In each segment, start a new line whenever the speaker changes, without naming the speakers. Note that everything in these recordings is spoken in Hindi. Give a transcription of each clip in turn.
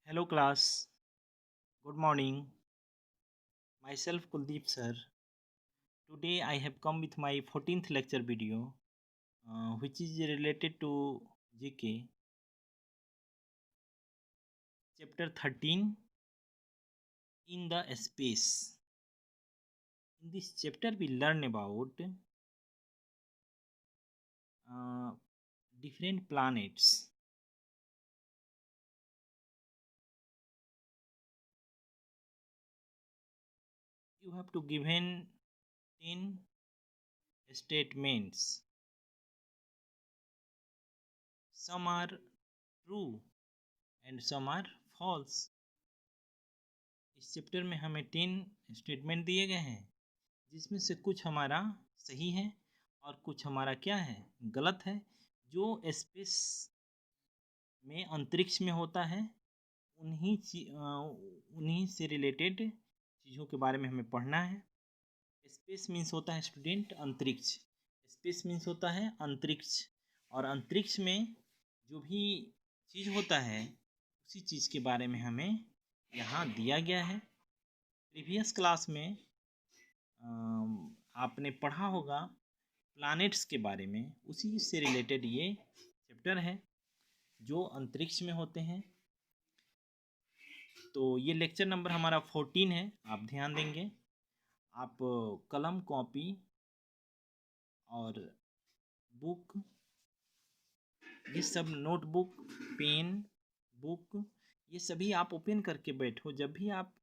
Hello class, good morning. Myself Kuldeep sir. Today I have come with my 14th lecture video which is related to GK chapter 13 in the space. In this chapter we learn about uh, different planets. You have to given 10 statements. Some are true and some are false. इस चैप्टर में हमें 10 स्टेटमेंट दिए गए हैं जिसमें से कुछ हमारा सही है और कुछ हमारा क्या है गलत है। जो स्पेस में अंतरिक्ष में होता है उन्हीं से रिलेटेड चीज़ों के बारे में हमें पढ़ना है। स्पेस मीन्स होता है स्टूडेंट अंतरिक्ष। स्पेस मीन्स होता है अंतरिक्ष और अंतरिक्ष में जो भी चीज़ होता है उसी चीज़ के बारे में हमें यहाँ दिया गया है। प्रीवियस क्लास में आपने पढ़ा होगा प्लैनेट्स के बारे में, उसी से रिलेटेड ये चैप्टर है जो अंतरिक्ष में होते हैं। तो ये लेक्चर नंबर हमारा 14 है। आप ध्यान देंगे, आप कलम कॉपी और बुक ये सब नोटबुक पेन बुक ये सभी आप ओपन करके बैठो। जब भी आप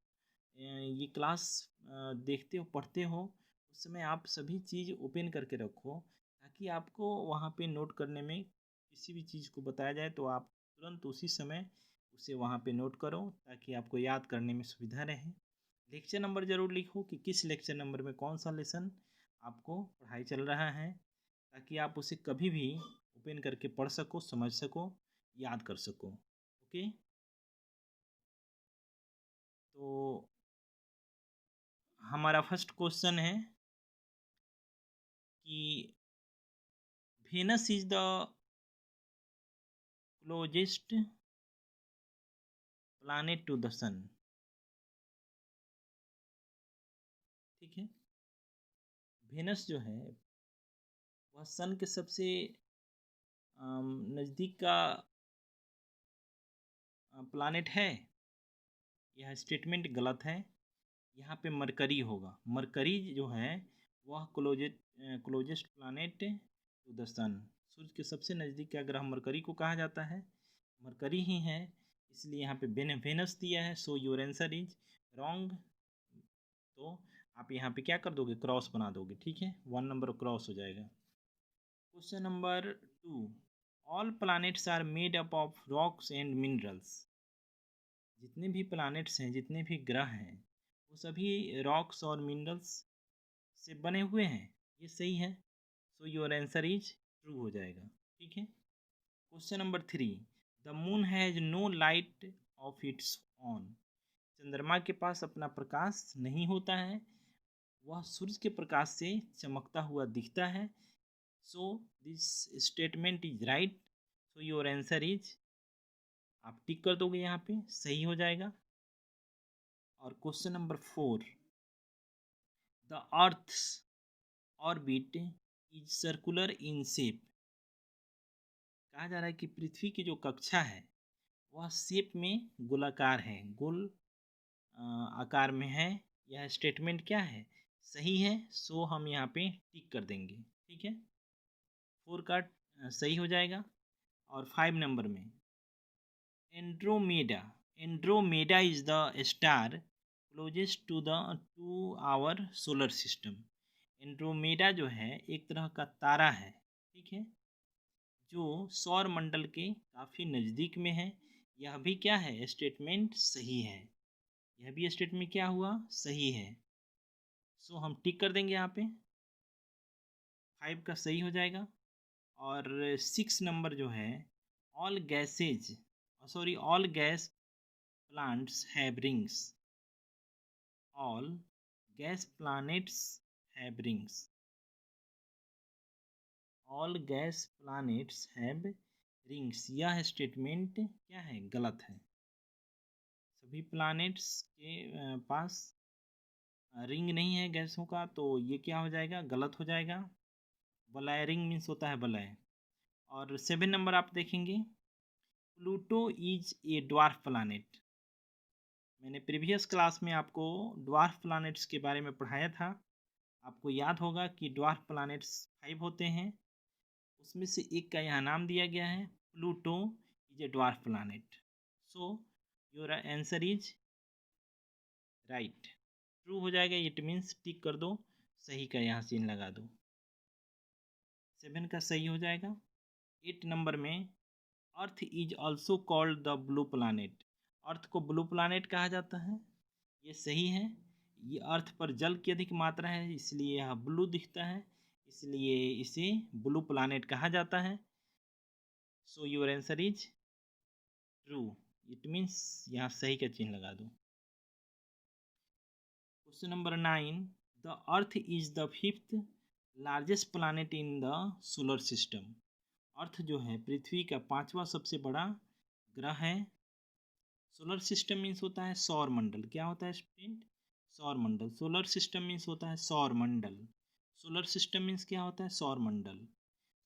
ये क्लास देखते हो पढ़ते हो उस समय आप सभी चीज़ ओपन करके रखो ताकि आपको वहाँ पे नोट करने में किसी भी चीज़ को बताया जाए तो आप तुरंत उसी समय उसे वहाँ पे नोट करो ताकि आपको याद करने में सुविधा रहे। लेक्चर नंबर ज़रूर लिखो कि किस लेक्चर नंबर में कौन सा लेसन आपको पढ़ाई चल रहा है ताकि आप उसे कभी भी ओपन करके पढ़ सको, समझ सको, याद कर सको। ओके, तो हमारा फर्स्ट क्वेश्चन है कि Venus is the closest planet to the sun. ठीक है, वेनस जो है वह सन के सबसे नज़दीक का प्लानेट है। यह स्टेटमेंट गलत है। यहाँ पे मरकरी होगा। मरकरी जो है वह क्लोजेस्ट प्लानेट टू द सन, सूर्य के सबसे नज़दीक का ग्रह मरकरी को कहा जाता है। मरकरी ही है, इसलिए यहाँ पे वेनस दिया है। So your answer is wrong. तो आप यहाँ पे क्या कर दोगे, क्रॉस बना दोगे। ठीक है, 1 नंबर क्रॉस हो जाएगा। Question number 2, all planets are made up of rocks and minerals. जितने भी प्लैनेट्स हैं, जितने भी ग्रह हैं, वो सभी रॉक्स और मिनरल्स से बने हुए हैं। ये सही है। So your answer is true हो जाएगा। ठीक है। Question number 3, the moon has no light of its own. चंद्रमा के पास अपना प्रकाश नहीं होता है, वह सूर्य के प्रकाश से चमकता हुआ दिखता है। So this statement is right. So your answer is, आप टिक कर दोगे यहाँ पे, सही हो जाएगा। और question number 4, the earth's orbit is circular in shape. कहा जा रहा है कि पृथ्वी की जो कक्षा है वह शेप में गोलाकार है, गोल आकार में है। यह स्टेटमेंट क्या है, सही है। सो हम यहाँ पे टिक कर देंगे। ठीक है, 4 का सही हो जाएगा। और 5 नंबर में Andromeda. Andromeda is the star closest to our solar system. Andromeda जो है एक तरह का तारा है, ठीक है, जो सौर मंडल के काफ़ी नज़दीक में है। यह भी क्या है, स्टेटमेंट सही है। यह भी स्टेटमेंट क्या हुआ, सही है। सो हम टिक कर देंगे यहाँ पे, 5 का सही हो जाएगा। और 6 नंबर जो है, all gases sorry all gas plants have rings. All gas planets have rings. All gas planets have rings. यह स्टेटमेंट क्या है, गलत है। अभी प्लैनेट्स के पास रिंग नहीं है गैसों का, तो ये क्या हो जाएगा, गलत हो जाएगा। वलय, रिंग मीन्स होता है वलय। और 7 नंबर आप देखेंगे, Pluto is a dwarf planet. मैंने प्रीवियस क्लास में आपको ड्वार्फ प्लैनेट्स के बारे में पढ़ाया था। आपको याद होगा कि ड्वार्फ प्लैनेट्स 5 होते हैं, उसमें से एक का यहाँ नाम दिया गया है Pluto is a dwarf planet. So your answer is right, true हो जाएगा। इट मीन्स टिक कर दो, सही का यहाँ सीन लगा दो, 7 का सही हो जाएगा। 8 नंबर में, earth is also called the blue planet. Earth को ब्लू प्लानेट कहा जाता है, ये सही है। ये अर्थ पर जल की अधिक मात्रा है, इसलिए यह ब्लू दिखता है, इसलिए इसे ब्लू प्लानेट कहा जाता है। So your answer is true, it means यहाँ सही का चिन्ह लगा दो। Question number 9, the earth is the 5th largest planet in the solar system. Earth जो है पृथ्वी का 5वां सबसे बड़ा ग्रह है। सोलर सिस्टम मीन्स होता है सौर मंडल। क्या होता है स्टूडेंट, सौर मंडल। सोलर सिस्टम मीन्स होता है सौर मंडल। सोलर सिस्टम मीन्स क्या होता है, सौर मंडल।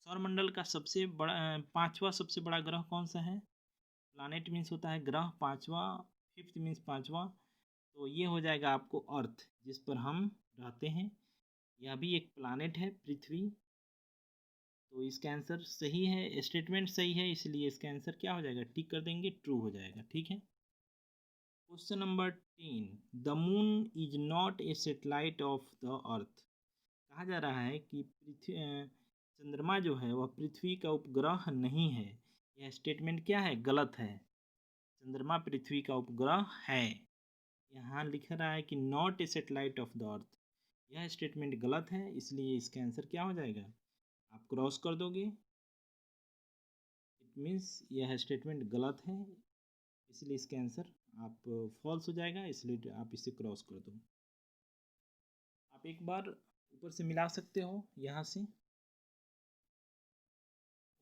सौर मंडल का सबसे बड़ा 5वां सबसे बड़ा ग्रह कौन सा है, प्लानेट मीन्स होता है ग्रह, 5वां, 5th मीन्स 5वां, तो ये हो जाएगा आपको अर्थ, जिस पर हम रहते हैं। यह भी एक प्लानेट है पृथ्वी, तो इसका आंसर सही है, स्टेटमेंट सही है, इसलिए इसका आंसर क्या हो जाएगा, टिक कर देंगे, ट्रू हो जाएगा। ठीक है। Question number 10, the moon is not a satellite of the earth. कहा जा रहा है कि पृथ्वी चंद्रमा जो है वह पृथ्वी का उपग्रह नहीं है। यह स्टेटमेंट क्या है, गलत है। चंद्रमा पृथ्वी का उपग्रह है। यहाँ लिख रहा है कि not a satellite of the earth, यह स्टेटमेंट गलत है, इसलिए इसका आंसर क्या हो जाएगा, आप क्रॉस कर दोगे। इट मीन्स यह स्टेटमेंट गलत है, इसलिए इसका आंसर आप फॉल्स हो जाएगा, इसलिए आप इसे क्रॉस कर दो। आप एक बार ऊपर से मिला सकते हो, यहाँ से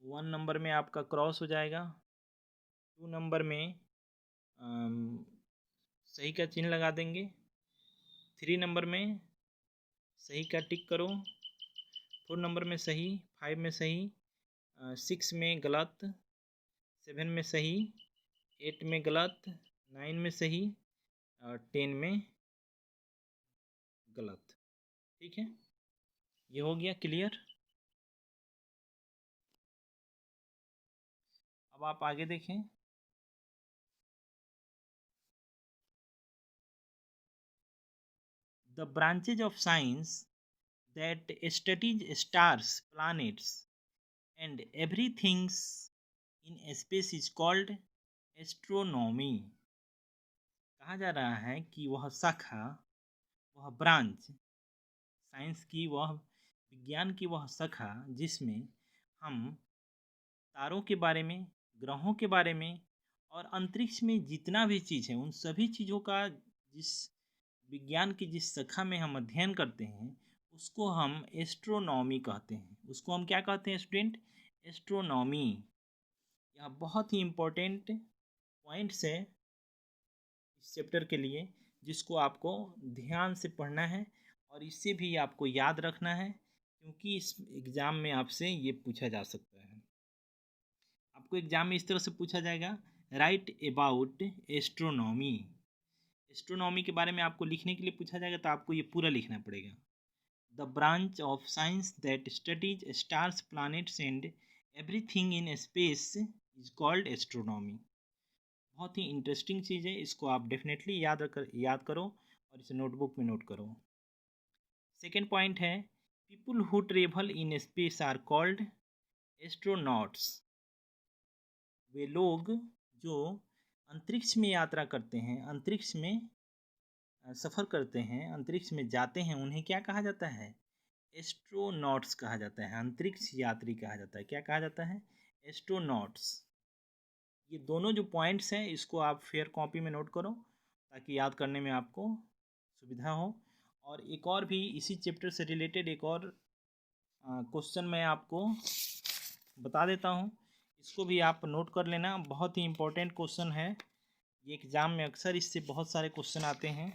1 नंबर में आपका क्रॉस हो जाएगा, 2 नंबर में सही का चिन्ह लगा देंगे, 3 नंबर में सही का टिक करो, 4 नंबर में सही, 5 में सही, 6 में गलत, 7 में सही, 8 में गलत, 9 में सही, और 10 में गलत। ठीक है, ये हो गया क्लियर। अब आप आगे देखें, the branches of science that studies stars, planets and everything in space is called astronomy। कहा जा रहा है कि वह शाखा, वह ब्रांच, साइंस की वह, विज्ञान की वह शाखा जिसमें हम तारों के बारे में, ग्रहों के बारे में और अंतरिक्ष में जितना भी चीज़ है उन सभी चीज़ों का, जिस विज्ञान की जिस शाखा में हम अध्ययन करते हैं उसको हम एस्ट्रोनॉमी कहते हैं। उसको हम क्या कहते हैं स्टूडेंट, एस्ट्रोनॉमी। यह बहुत ही इम्पोर्टेंट पॉइंट्स है इस चैप्टर के लिए, जिसको आपको ध्यान से पढ़ना है और इससे भी आपको याद रखना है, क्योंकि इस एग्ज़ाम में आपसे ये पूछा जा सकता है। आपको एग्ज़ाम में इस तरह से पूछा जाएगा, राइट अबाउट एस्ट्रोनॉमी। एस्ट्रोनॉमी के बारे में आपको लिखने के लिए पूछा जाएगा, तो आपको ये पूरा लिखना पड़ेगा। The branch of science that studies stars, planets and everything in space is called astronomy। बहुत ही इंटरेस्टिंग चीज़ है, इसको आप डेफिनेटली याद करो और इसे नोटबुक में नोट करो। सेकेंड पॉइंट है, people who travel in space are called astronauts. वे लोग जो अंतरिक्ष में यात्रा करते हैं, अंतरिक्ष में सफ़र करते हैं, अंतरिक्ष में जाते हैं, उन्हें क्या कहा जाता है, एस्ट्रोनॉट्स कहा जाता है, अंतरिक्ष यात्री कहा जाता है। क्या कहा जाता है, एस्ट्रोनॉट्स। ये दोनों जो पॉइंट्स हैं इसको आप फेयर कॉपी में नोट करो, ताकि याद करने में आपको सुविधा हो। और एक और भी इसी चैप्टर से रिलेटेड एक और क्वेश्चन मैं आपको बता देता हूँ, इसको भी आप नोट कर लेना, बहुत ही इम्पोर्टेंट क्वेश्चन है, ये एग्ज़ाम में अक्सर इससे बहुत सारे क्वेश्चन आते हैं,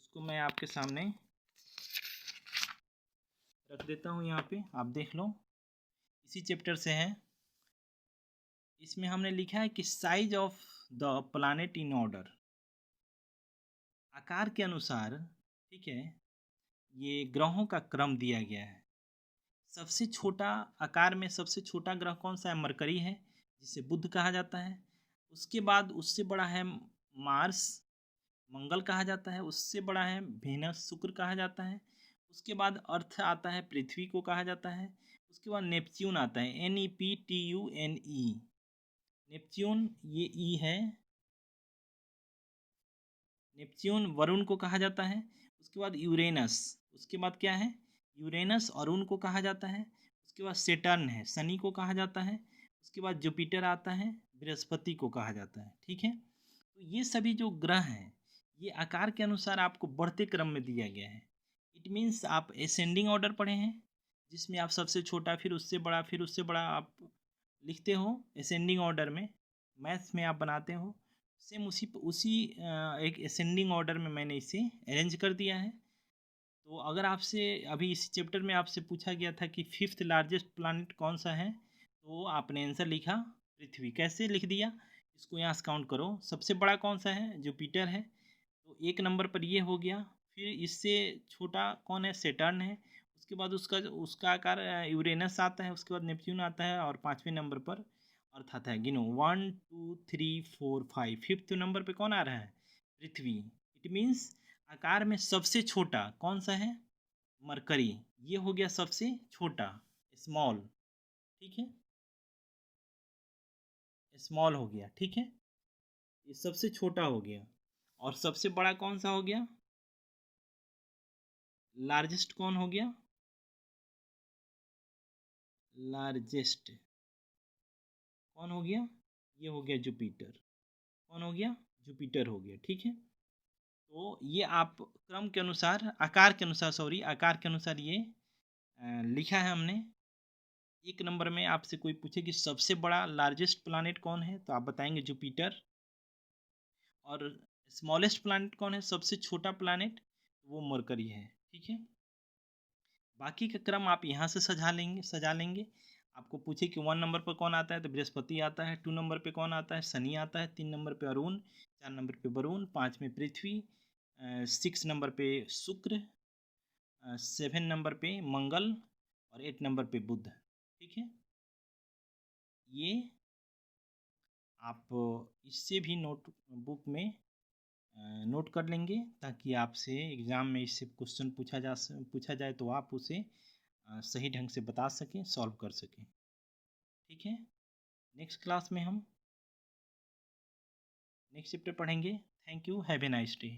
उसको मैं आपके सामने रख देता हूँ, यहाँ पे आप देख लो। इसी चैप्टर से है। इसमें हमने लिखा है कि size of the planet in order, आकार के अनुसार, ठीक है, ये ग्रहों का क्रम दिया गया है। सबसे छोटा आकार में सबसे छोटा ग्रह कौन सा है? मरकरी है, जिसे बुध कहा जाता है। उसके बाद उससे बड़ा है मार्स, मंगल कहा जाता है। उससे बड़ा है वेनस, शुक्र कहा जाता है। उसके बाद अर्थ आता है, पृथ्वी को कहा जाता है। उसके बाद नेपच्यून आता है, NEPTUNE। नेपच्यून ये ई है, नेपच्यून वरुण को कहा जाता है। उसके बाद यूरेनस, उसके बाद क्या है? यूरेनस अरुण को कहा जाता है। उसके बाद सेटर्न है, शनि को कहा जाता है। उसके बाद जुपिटर आता है, बृहस्पति को कहा जाता है। ठीक है, तो ये सभी जो ग्रह हैं ये आकार के अनुसार आपको बढ़ते क्रम में दिया गया है। इट मीन्स आप असेंडिंग ऑर्डर पढ़े हैं, जिसमें आप सबसे छोटा, फिर उससे बड़ा, फिर उससे बड़ा आप लिखते हो असेंडिंग ऑर्डर में। मैथ्स में आप बनाते हो सेम उसी एक असेंडिंग ऑर्डर में मैंने इसे अरेंज कर दिया है। तो अगर आपसे अभी इस चैप्टर में आपसे पूछा गया था कि फिफ्थ लार्जेस्ट प्लैनेट कौन सा है, तो आपने आंसर लिखा पृथ्वी। कैसे लिख दिया? इसको यहाँ से काउंट करो। सबसे बड़ा कौन सा है? जुपिटर है, तो 1 नंबर पर ये हो गया। फिर इससे छोटा कौन है? सेटर्न है। उसके बाद उसका उसका आकार यूरेनस आता है। उसके बाद नेपच्यून आता है, और 5वें नंबर पर अर्थ आता है। गिनो 1 2 3 4 5, 5th नंबर पे कौन आ रहा है? पृथ्वी। इट मीन्स आकार में सबसे छोटा कौन सा है? मरकरी। ये हो गया सबसे छोटा, स्मॉल। ठीक है, स्मॉल हो गया। ठीक है, ये सबसे छोटा हो गया। और सबसे बड़ा कौन सा हो गया? लार्जेस्ट कौन हो गया? लार्जेस्ट कौन हो गया? ये हो गया जुपिटर। कौन हो गया? जुपिटर हो गया। ठीक है, तो ये आप क्रम के अनुसार, आकार के अनुसार, सॉरी, आकार के अनुसार ये लिखा है हमने। 1 नंबर में आपसे कोई पूछे कि सबसे बड़ा लार्जेस्ट प्लैनेट कौन है, तो आप बताएंगे जुपिटर। और स्मॉलेस्ट प्लैनेट कौन है? सबसे छोटा प्लैनेट, वो मरकरी है। ठीक है, बाकी का क्रम आप यहाँ से सजा लेंगे। आपको पूछे कि 1 नंबर पर कौन आता है, तो बृहस्पति आता है। 2 नंबर पे कौन आता है? शनि आता है। 3 नंबर पे अरुण, 4 नंबर पे वरुण, 5 में पृथ्वी, 6 नंबर पे शुक्र, 7 नंबर पे मंगल, और 8 नंबर पे बुध। ठीक है, ये आप इससे भी नोटबुक में नोट कर लेंगे, ताकि आपसे एग्ज़ाम में इससे क्वेश्चन पूछा जाए तो आप उसे सही ढंग से बता सकें, सॉल्व कर सकें। ठीक है, नेक्स्ट क्लास में हम नेक्स्ट चैप्टर पढ़ेंगे। Thank you, have a nice day.